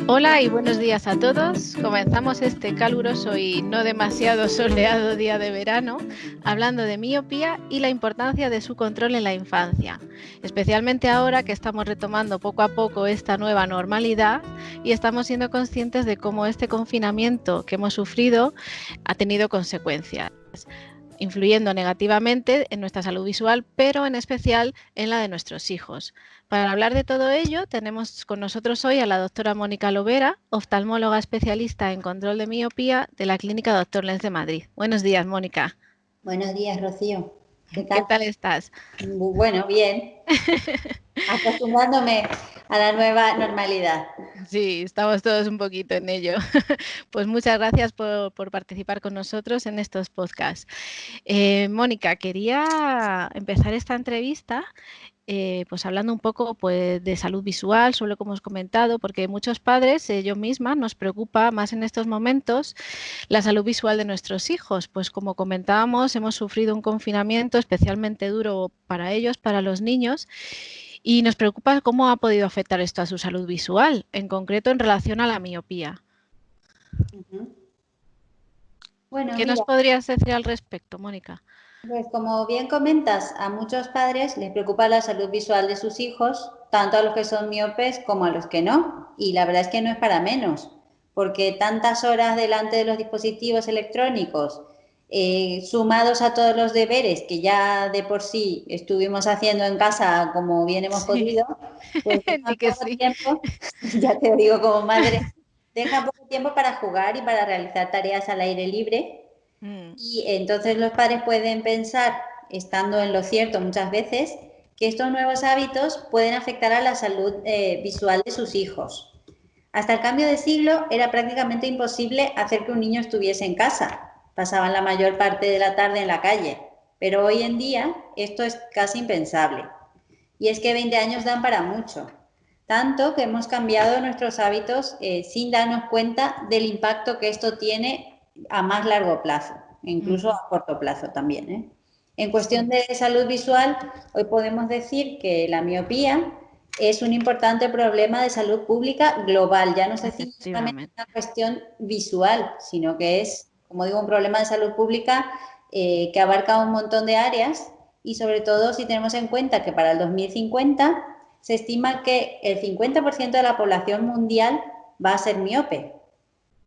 Hola y buenos días a todos. Comenzamos este caluroso y no demasiado soleado día de verano hablando de miopía y la importancia de su control en la infancia, especialmente ahora que estamos retomando poco a poco esta nueva normalidad y estamos siendo conscientes de cómo este confinamiento que hemos sufrido ha tenido consecuencias, influyendo negativamente en nuestra salud visual, pero en especial en la de nuestros hijos. Para hablar de todo ello, tenemos con nosotros hoy a la doctora Mónica Lovera, oftalmóloga especialista en control de miopía de la Clínica Doctor Lenz de Madrid. Buenos días, Mónica. Buenos días, Rocío. ¿Qué ¿Qué tal? tal estás? Bueno, bien. Acostumbrándome a la nueva normalidad. Sí, estamos todos un poquito en ello. Pues muchas gracias por participar con nosotros en estos podcasts. Mónica, quería empezar esta entrevista pues hablando un poco pues, de salud visual, sobre lo que hemos comentado, porque muchos padres, yo misma, nos preocupa más en estos momentos la salud visual de nuestros hijos. Pues como comentábamos, hemos sufrido un confinamiento especialmente duro para ellos, para los niños, y nos preocupa cómo ha podido afectar esto a su salud visual, en concreto en relación a la miopía. Ujú. Bueno, ¿Qué nos mira, podrías decir al respecto, Mónica? pues como bien comentas, a muchos padres les preocupa la salud visual de sus hijos, tanto a los que son miopes como a los que no. Y la verdad es que no es para menos, porque tantas horas delante de los dispositivos electrónicos, sumados a todos los deberes que ya de por sí estuvimos haciendo en casa como bien hemos Sí, podido, pues dejan di que poco sí. tiempo, ya te lo digo como madre, dejan poco tiempo para jugar y para realizar tareas al aire libre. Mm, Y entonces los padres pueden pensar, estando en lo cierto muchas veces, que estos nuevos hábitos pueden afectar a la salud visual de sus hijos. Hasta el cambio de siglo era prácticamente imposible hacer que un niño estuviese en casa. Pasaban la mayor parte de la tarde en la calle. Pero hoy en día esto es casi impensable. Y es que 20 años dan para mucho. Tanto que hemos cambiado nuestros hábitos sin darnos cuenta del impacto que esto tiene a más largo plazo, e incluso ujú, a corto plazo también. En cuestión sí, de salud visual, hoy podemos decir que la miopía es un importante problema de salud pública global. Ya no se ciñe solamente a efectivamente. una cuestión visual, sino que es, como digo, un problema de salud pública que abarca un montón de áreas y sobre todo si tenemos en cuenta que para el 2050 se estima que el 50% de la población mundial va a ser miope.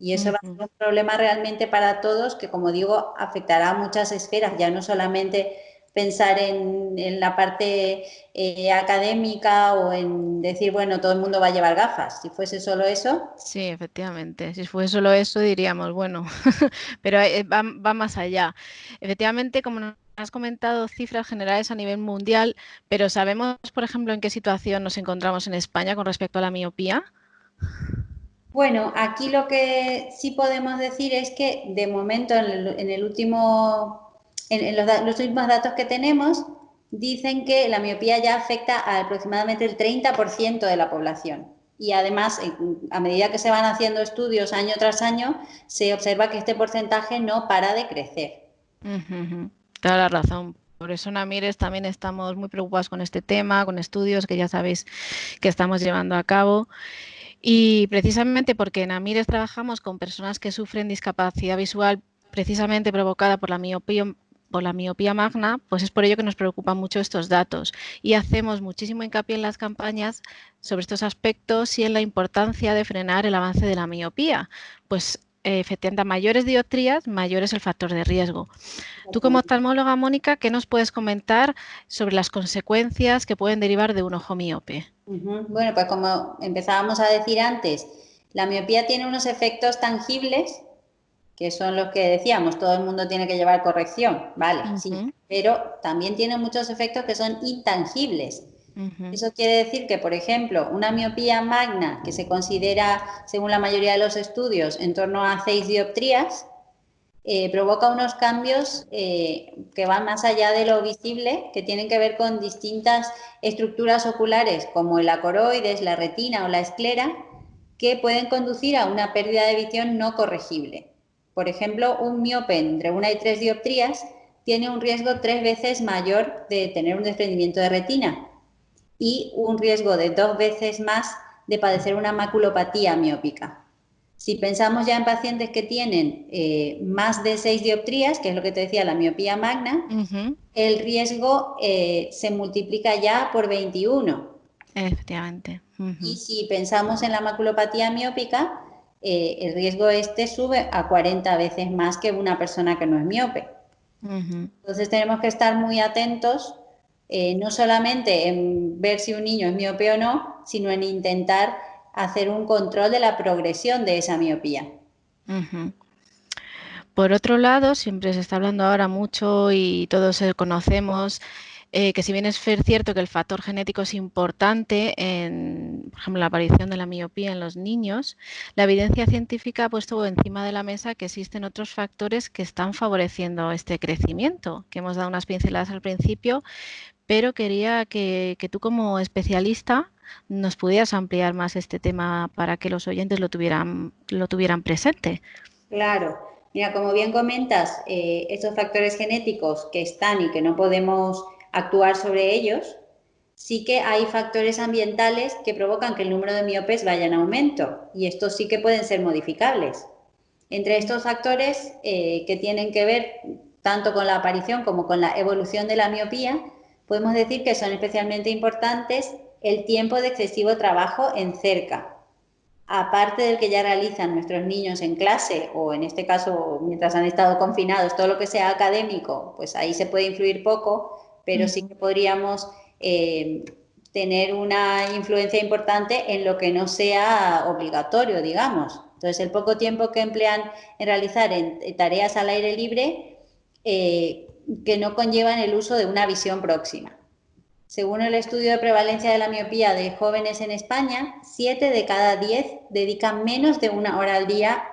Y eso va a Ujú. ser un problema realmente para todos que, como digo, afectará a muchas esferas, ya no solamente pensar en la parte académica o en decir, bueno, todo el mundo va a llevar gafas. Si fuese solo eso, Sí, efectivamente. Si fuese solo eso, diríamos, bueno, pero va más allá. Efectivamente, como nos has comentado, cifras generales a nivel mundial, pero ¿sabemos, por ejemplo, en qué situación nos encontramos en España con respecto a la miopía? bueno, aquí lo que sí podemos decir es que de momento en el último, en los últimos datos que tenemos, dicen que la miopía ya afecta a aproximadamente el 30% de la población. Y además, a medida que se van haciendo estudios año tras año, se observa que este porcentaje no para de crecer. Ujú, ujú. Toda la razón. Por eso en Amires también estamos muy preocupados con este tema, con estudios que ya sabéis que estamos llevando a cabo. Y precisamente porque en Amires trabajamos con personas que sufren discapacidad visual precisamente provocada por la miopía magna, pues es por ello que nos preocupan mucho estos datos y hacemos muchísimo hincapié en las campañas sobre estos aspectos y en la importancia de frenar el avance de la miopía, pues efectivamente a mayores dioptrías, mayor es el factor de riesgo. Tú como oftalmóloga, Mónica, ¿qué nos puedes comentar sobre las consecuencias que pueden derivar de un ojo miope? Bueno, pues como empezábamos a decir antes, la miopía tiene unos efectos tangibles que son los que decíamos, todo el mundo tiene que llevar corrección, vale, sí, Ujú, pero también tiene muchos efectos que son intangibles. ujú, Eso quiere decir que, por ejemplo, una miopía magna, que se considera, según la mayoría de los estudios, en torno a 6 dioptrías, provoca unos cambios que van más allá de lo visible, que tienen que ver con distintas estructuras oculares, como el acoroides, la retina o la esclera, que pueden conducir a una pérdida de visión no corregible. Por ejemplo, un miope entre 1 y 3 dioptrías tiene un riesgo 3 veces mayor de tener un desprendimiento de retina y un riesgo de 2 veces más de padecer una maculopatía miópica. Si pensamos ya en pacientes que tienen más de 6 dioptrías, que es lo que te decía, la miopía magna, el riesgo se multiplica ya por 21. Efectivamente. Y si pensamos en la maculopatía miópica, el riesgo sube a 40 veces más que una persona que no es miope. Entonces tenemos que estar muy atentos, no solamente en ver si un niño es miope o no, sino en intentar hacer un control de la progresión de esa miopía. Por otro lado, siempre se está hablando ahora mucho y todos conocemos que si bien es cierto que el factor genético es importante en, por ejemplo, la aparición de la miopía en los niños, la evidencia científica ha puesto encima de la mesa que existen otros factores que están favoreciendo este crecimiento, que hemos dado unas pinceladas al principio, pero quería que tú como especialista nos pudieras ampliar más este tema para que los oyentes lo tuvieran presente. Claro. Mira, como bien comentas, estos factores genéticos que están y que no podemos actuar sobre ellos, sí que hay factores ambientales que provocan que el número de miopes vaya en aumento y estos sí que pueden ser modificables. Entre estos factores que tienen que ver tanto con la aparición como con la evolución de la miopía, podemos decir que son especialmente importantes el tiempo de excesivo trabajo en cerca, aparte del que ya realizan nuestros niños en clase o en este caso mientras han estado confinados, todo lo que sea académico, pues ahí se puede influir poco, pero sí que podríamos tener una influencia importante en lo que no sea obligatorio, digamos. Entonces, el poco tiempo que emplean en realizar tareas al aire libre que no conllevan el uso de una visión próxima. Según el estudio de prevalencia de la miopía de jóvenes en España, 7 de cada 10 dedican menos de 1 hora al día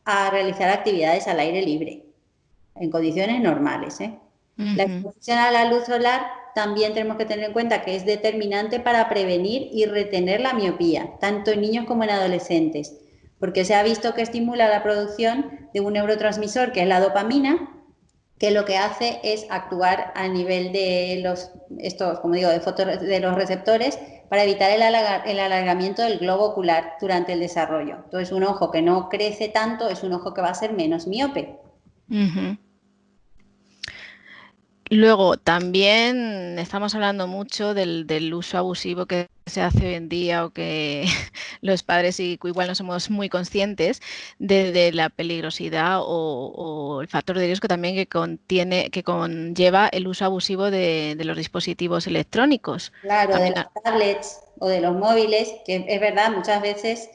a realizar actividades al aire libre, en condiciones normales. La exposición a la luz solar también tenemos que tener en cuenta que es determinante para prevenir y retener la miopía, tanto en niños como en adolescentes, porque se ha visto que estimula la producción de un neurotransmisor que es la dopamina, que lo que hace es actuar a nivel de como digo, de los receptores para evitar el alargamiento del globo ocular durante el desarrollo. Entonces, un ojo que no crece tanto es un ojo que va a ser menos miope. Luego, también estamos hablando mucho del uso abusivo que se hace hoy en día o que los padres igual no somos muy conscientes de la peligrosidad o el factor de riesgo también que conlleva el uso abusivo de los dispositivos electrónicos. Claro, También, de las tablets o de los móviles, que es verdad, muchas veces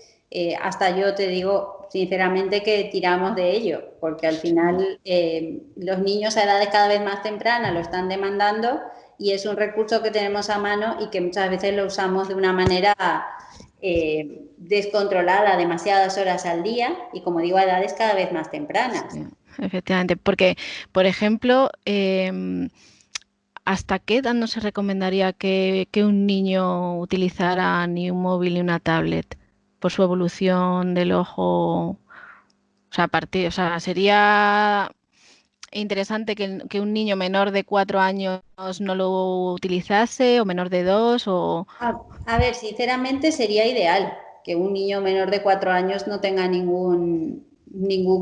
hasta yo te digo sinceramente que tiramos de ello, porque al final los niños a edades cada vez más tempranas lo están demandando y es un recurso que tenemos a mano y que muchas veces lo usamos de una manera descontrolada, demasiadas horas al día y como digo, a edades cada vez más tempranas. sí, efectivamente, porque, por ejemplo, ¿hasta qué edad no se recomendaría que un niño utilizara ni un móvil ni una tablet por su evolución del ojo? O sea, sería interesante que un niño menor de 4 años no lo utilizase o menor de 2 o... A ver, sinceramente sería ideal que un niño menor de 4 años no tenga ningún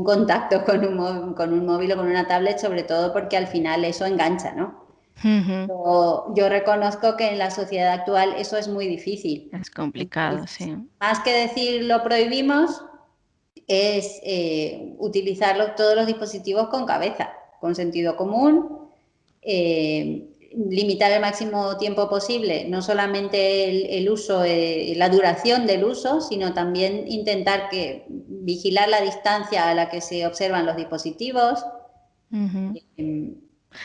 contacto con un móvil o con una tablet, sobre todo porque al final eso engancha, ¿no? Yo reconozco que en la sociedad actual eso es muy difícil. Es complicado, Entonces, sí. más que decir lo prohibimos, es utilizar todos los dispositivos con cabeza, con sentido común, limitar el máximo tiempo posible, no solamente el uso, la duración del uso, sino también intentar vigilar la distancia a la que se observan los dispositivos.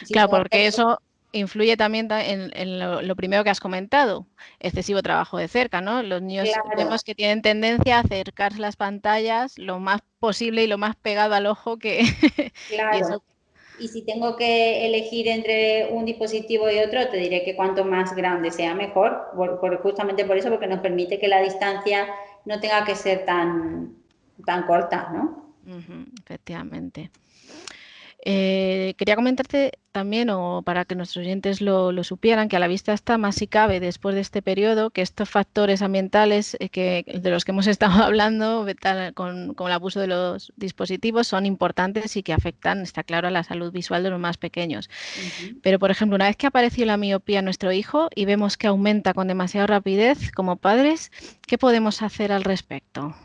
Claro, porque eso influye también en lo primero que has comentado, excesivo trabajo de cerca, ¿no? Los niños Claro, vemos que tienen tendencia a acercarse las pantallas lo más posible y lo más pegado al ojo que... y claro. eso, Y si tengo que elegir entre un dispositivo y otro, te diré que cuanto más grande sea mejor, justamente por eso, porque nos permite que la distancia no tenga que ser tan corta, ¿no? efectivamente. Quería comentarte también, o para que nuestros oyentes lo supieran, que a la vista está más si cabe después de este periodo, que estos factores ambientales de los que hemos estado hablando con el abuso de los dispositivos son importantes y que afectan, está claro, a la salud visual de los más pequeños. Pero, por ejemplo, una vez que apareció la miopía en nuestro hijo y vemos que aumenta con demasiada rapidez, como padres, ¿qué podemos hacer al respecto?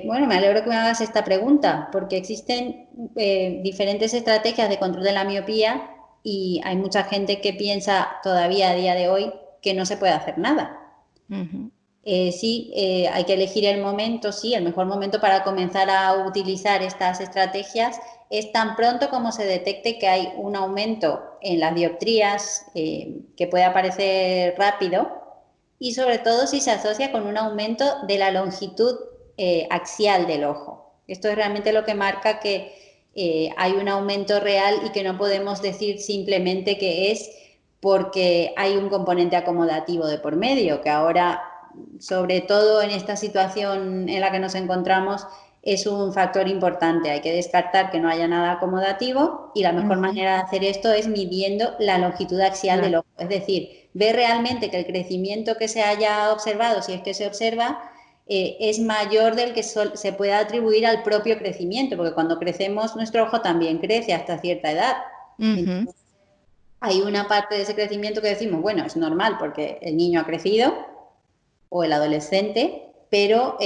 Bueno, me alegro que me hagas esta pregunta, porque existen diferentes estrategias de control de la miopía y hay mucha gente que piensa todavía a día de hoy que no se puede hacer nada. Ujú. Sí, hay que elegir el momento, sí, el mejor momento para comenzar a utilizar estas estrategias es tan pronto como se detecte que hay un aumento en las dioptrías que puede aparecer rápido y sobre todo si se asocia con un aumento de la longitud axial del ojo. Esto es realmente lo que marca que hay un aumento real y que no podemos decir simplemente que es porque hay un componente acomodativo de por medio, que ahora, sobre todo en esta situación en la que nos encontramos, es un factor importante. Hay que descartar que no haya nada acomodativo y la mejor Ujú. manera de hacer esto es midiendo la longitud axial del Claro. ojo. Es decir, ver realmente que el crecimiento que se haya observado, si es que se observa, es mayor del que se pueda atribuir al propio crecimiento, porque cuando crecemos nuestro ojo también crece hasta cierta edad. Ujú. Entonces, hay una parte de ese crecimiento que decimos, bueno, es normal porque el niño ha crecido o el adolescente, pero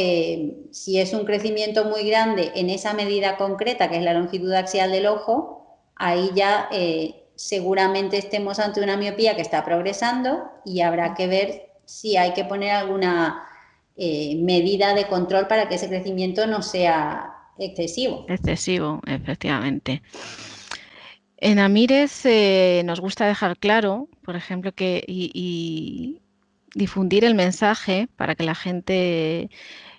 si es un crecimiento muy grande en esa medida concreta, que es la longitud axial del ojo, ahí ya seguramente estemos ante una miopía que está progresando y habrá que ver si hay que poner alguna medida de control para que ese crecimiento no sea excesivo. Excesivo, efectivamente. En Amires nos gusta dejar claro, por ejemplo, y difundir el mensaje para que la gente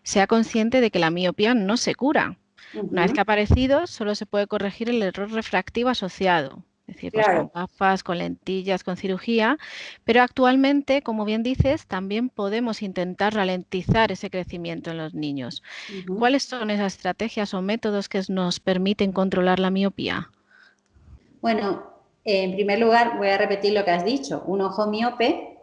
sea consciente de que la miopía no se cura. Uh Una vez -huh. que ha aparecido, solo se puede corregir el error refractivo asociado, es decir, pues con Claro. gafas, con lentillas, con cirugía, pero actualmente, como bien dices, también podemos intentar ralentizar ese crecimiento en los niños. Uh -huh. ¿Cuáles son esas estrategias o métodos que nos permiten controlar la miopía? Bueno, en primer lugar voy a repetir lo que has dicho. Un ojo miope,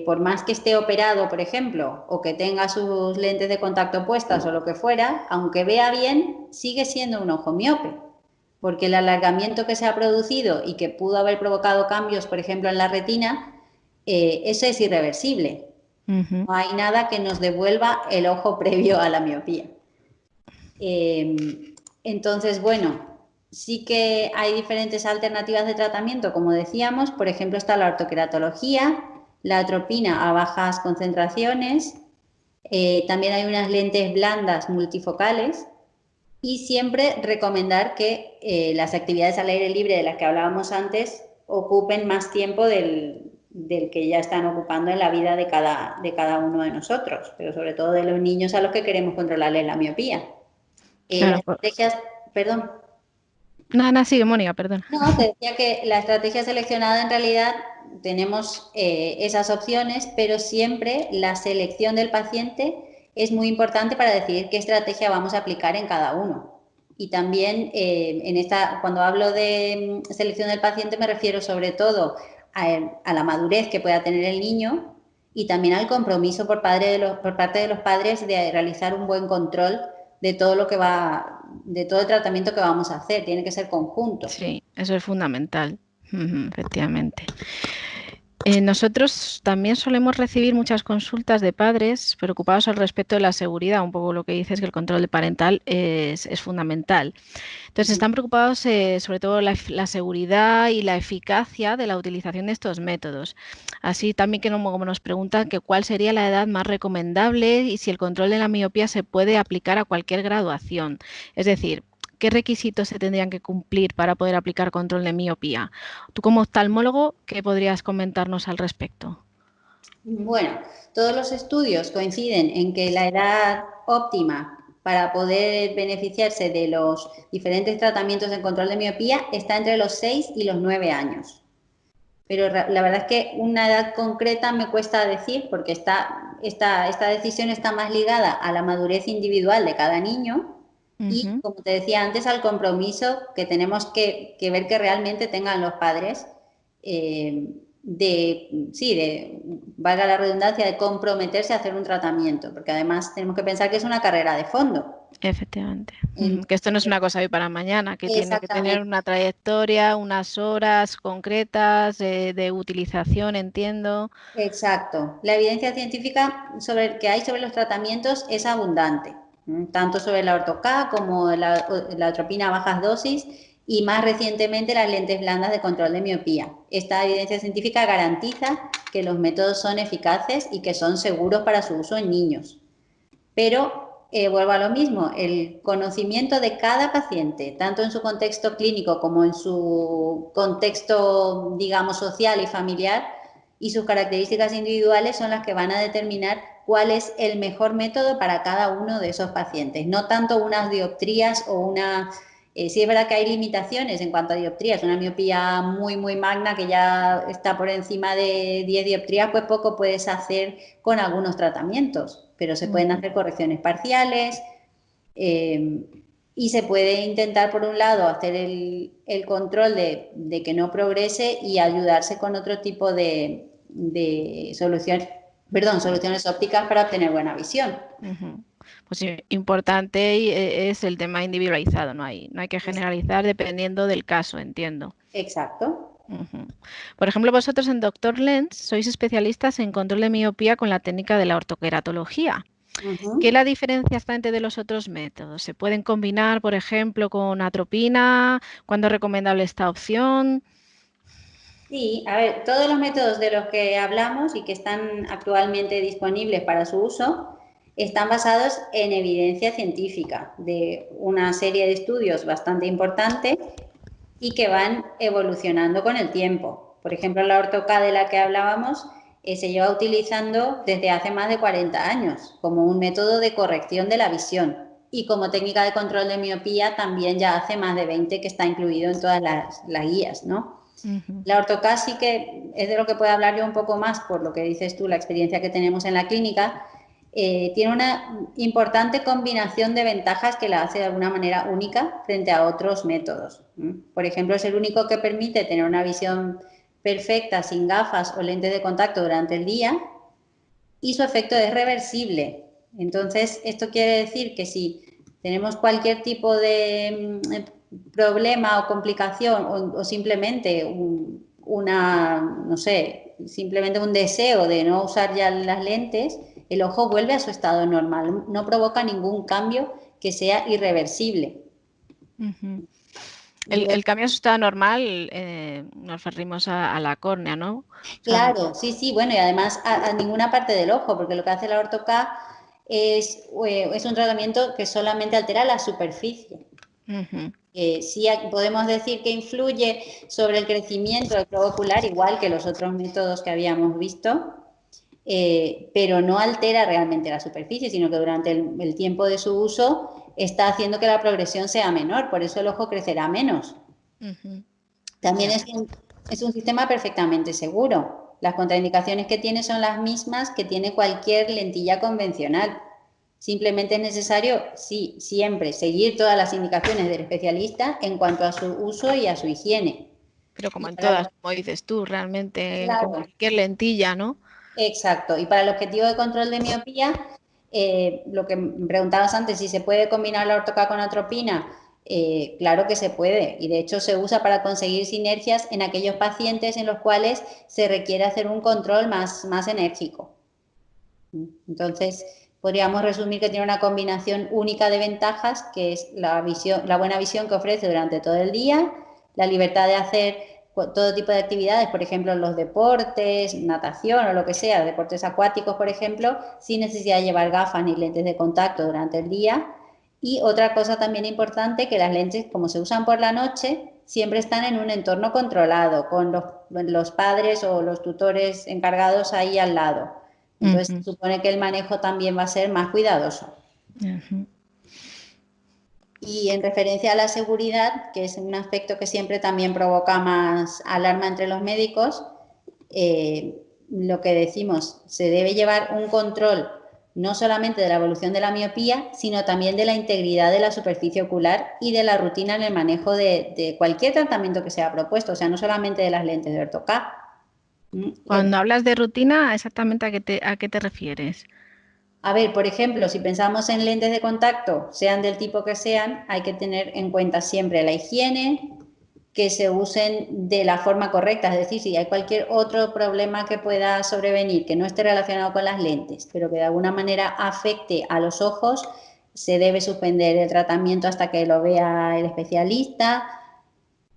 por más que esté operado, por ejemplo, o que tenga sus lentes de contacto puestas o lo que fuera, aunque vea bien, sigue siendo un ojo miope, porque el alargamiento que se ha producido y que pudo haber provocado cambios, por ejemplo, en la retina, eso es irreversible. Ujú. No hay nada que nos devuelva el ojo previo a la miopía. Entonces, bueno, sí que hay diferentes alternativas de tratamiento, como decíamos, por ejemplo está la ortoqueratología, la atropina a bajas concentraciones, también hay unas lentes blandas multifocales y siempre recomendar que las actividades al aire libre de las que hablábamos antes ocupen más tiempo del que ya están ocupando en la vida de cada uno de nosotros, pero sobre todo de los niños a los que queremos controlarles la miopía. Las Claro, estrategias, perdón, nada, nada, sigue, Mónica, perdón. no, te decía que la estrategia seleccionada en realidad tenemos esas opciones, pero siempre la selección del paciente es muy importante para decidir qué estrategia vamos a aplicar en cada uno. Y también cuando hablo de selección del paciente me refiero sobre todo a la madurez que pueda tener el niño y también al compromiso por parte de los padres de realizar un buen control de todo de todo el tratamiento que vamos a hacer. Tiene que ser conjunto. Sí, eso es fundamental, ujú, efectivamente. Nosotros también solemos recibir muchas consultas de padres preocupados al respecto de la seguridad, un poco lo que dices que el control de parental es fundamental. Entonces están preocupados sobre todo la seguridad y la eficacia de la utilización de estos métodos. Así también que como nos preguntan que cuál sería la edad más recomendable y si el control de la miopía se puede aplicar a cualquier graduación. Es decir, ¿qué requisitos se tendrían que cumplir para poder aplicar control de miopía? Tú como oftalmólogo, ¿qué podrías comentarnos al respecto? Bueno, todos los estudios coinciden en que la edad óptima para poder beneficiarse de los diferentes tratamientos en control de miopía está entre los 6 y los 9 años. Pero la verdad es que una edad concreta me cuesta decir porque esta decisión está más ligada a la madurez individual de cada niño y, como te decía antes, al compromiso que tenemos que ver que realmente tengan los padres valga la redundancia, de comprometerse a hacer un tratamiento, porque además tenemos que pensar que es una carrera de fondo. Efectivamente. Que esto no es una cosa de hoy para mañana, que tiene que tener una trayectoria, unas horas concretas de utilización, entiendo. Exacto. La evidencia científica que hay sobre los tratamientos es abundante, tanto sobre la ortoca como la atropina a bajas dosis y más recientemente las lentes blandas de control de miopía. Esta evidencia científica garantiza que los métodos son eficaces y que son seguros para su uso en niños. Pero vuelvo a lo mismo, el conocimiento de cada paciente, tanto en su contexto clínico como en su contexto, digamos, social y familiar, y sus características individuales son las que van a determinar cuál es el mejor método para cada uno de esos pacientes. No tanto unas dioptrías o una... sí es verdad que hay limitaciones en cuanto a dioptrías, una miopía muy, muy magna que ya está por encima de 10 dioptrías, pues poco puedes hacer con algunos tratamientos, pero se pueden hacer correcciones parciales y se puede intentar, por un lado, hacer el control de que no progrese y ayudarse con otro tipo de soluciones ópticas para obtener buena visión. Pues importante es el tema individualizado, no hay que generalizar dependiendo del caso, entiendo. Exacto. Por ejemplo, vosotros en Doctor Lens sois especialistas en control de miopía con la técnica de la ortoqueratología. ¿Qué es la diferencia exactamente de los otros métodos? ¿Se pueden combinar, por ejemplo, con atropina? ¿Cuándo es recomendable esta opción? Sí, a ver, todos los métodos de los que hablamos y que están actualmente disponibles para su uso están basados en evidencia científica de una serie de estudios bastante importantes y que van evolucionando con el tiempo. Por ejemplo, la ortoca de la que hablábamos se lleva utilizando desde hace más de 40 años como un método de corrección de la visión y como técnica de control de miopía también ya hace más de 20 que está incluido en todas las guías, ¿no? La ortoca sí que es de lo que puedo hablar yo un poco más por lo que dices tú, la experiencia que tenemos en la clínica. Tiene una importante combinación de ventajas que la hace de alguna manera única frente a otros métodos. Por ejemplo, es el único que permite tener una visión perfecta sin gafas o lentes de contacto durante el día y su efecto es reversible. Entonces, esto quiere decir que si tenemos cualquier tipo de problema o complicación o simplemente no sé, simplemente un deseo de no usar ya las lentes, el ojo vuelve a su estado normal, no provoca ningún cambio que sea irreversible. El cambio a su estado normal nos referimos a la córnea, ¿no? Claro, sí, bueno, y además a ninguna parte del ojo, porque lo que hace la ortoca es un tratamiento que solamente altera la superficie. Sí podemos decir que influye sobre el crecimiento del globo ocular, igual que los otros métodos que habíamos visto, pero no altera realmente la superficie, sino que durante el tiempo de su uso está haciendo que la progresión sea menor, por eso el ojo crecerá menos. También es un sistema perfectamente seguro. Las contraindicaciones que tiene son las mismas que tiene cualquier lentilla convencional. Simplemente es necesario, sí, siempre seguir todas las indicaciones del especialista en cuanto a su uso y a su higiene. Pero como en todas, como dices tú, realmente claro, con cualquier lentilla, ¿no? Exacto. Y para el objetivo de control de miopía, lo que me preguntabas antes, si se puede combinar la ortoca con atropina, claro que se puede. Y de hecho se usa para conseguir sinergias en aquellos pacientes en los cuales se requiere hacer un control más enérgico. Entonces, podríamos resumir que tiene una combinación única de ventajas, que es la buena visión que ofrece durante todo el día, la libertad de hacer todo tipo de actividades, por ejemplo, los deportes, natación o lo que sea, deportes acuáticos, por ejemplo, sin necesidad de llevar gafas ni lentes de contacto durante el día. Y otra cosa también importante, que las lentes, como se usan por la noche, siempre están en un entorno controlado, con los padres o los tutores encargados ahí al lado. Entonces, se supone que el manejo también va a ser más cuidadoso. Y en referencia a la seguridad, que es un aspecto que siempre también provoca más alarma entre los médicos, lo que decimos, se debe llevar un control no solamente de la evolución de la miopía, sino también de la integridad de la superficie ocular y de la rutina en el manejo de cualquier tratamiento que sea propuesto, o sea, no solamente de las lentes de Ortho-K. Cuando hablas de rutina, ¿exactamente a qué te refieres? A ver, por ejemplo, si pensamos en lentes de contacto, sean del tipo que sean, hay que tener en cuenta siempre la higiene, que se usen de la forma correcta, es decir, si hay cualquier otro problema que pueda sobrevenir que no esté relacionado con las lentes, pero que de alguna manera afecte a los ojos, se debe suspender el tratamiento hasta que lo vea el especialista.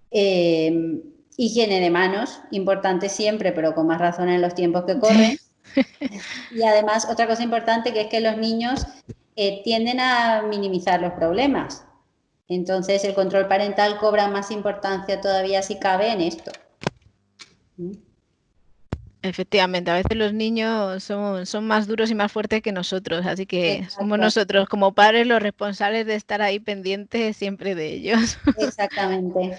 Higiene de manos, importante siempre, pero con más razón en los tiempos que corren. Y además, otra cosa importante que es que los niños tienden a minimizar los problemas. Entonces, el control parental cobra más importancia todavía si cabe en esto. Efectivamente, a veces los niños son más duros y más fuertes que nosotros, así que somos Exacto. nosotros como padres los responsables de estar ahí pendientes siempre de ellos. Exactamente.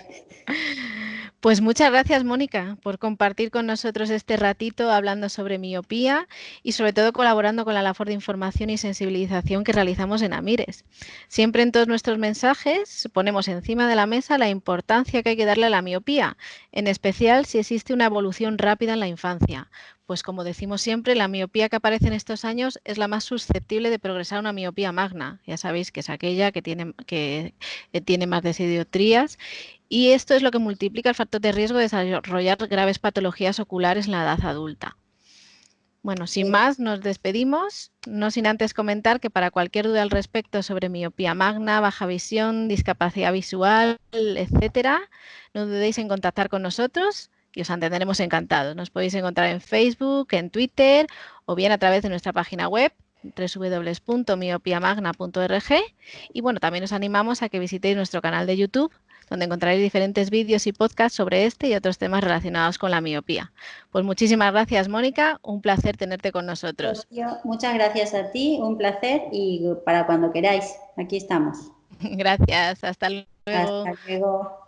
Pues muchas gracias, Mónica, por compartir con nosotros este ratito hablando sobre miopía y sobre todo colaborando con la labor de información y sensibilización que realizamos en Amires. Siempre en todos nuestros mensajes ponemos encima de la mesa la importancia que hay que darle a la miopía, en especial si existe una evolución rápida en la infancia. Pues como decimos siempre, la miopía que aparece en estos años es la más susceptible de progresar a una miopía magna. Ya sabéis que es aquella que tiene más de 6 dioptrías. Y esto es lo que multiplica el factor de riesgo de desarrollar graves patologías oculares en la edad adulta. Bueno, sin más, nos despedimos, no sin antes comentar que para cualquier duda al respecto sobre miopía magna, baja visión, discapacidad visual, etcétera, no dudéis en contactar con nosotros y os atenderemos encantados. Nos podéis encontrar en Facebook, en Twitter o bien a través de nuestra página web www.miopiamagna.org y bueno, también os animamos a que visitéis nuestro canal de YouTube donde encontraréis diferentes vídeos y podcasts sobre este y otros temas relacionados con la miopía. Pues muchísimas gracias, Mónica. Un placer tenerte con nosotros. Muchas gracias a ti, un placer y para cuando queráis, aquí estamos. Gracias, hasta luego. Hasta luego.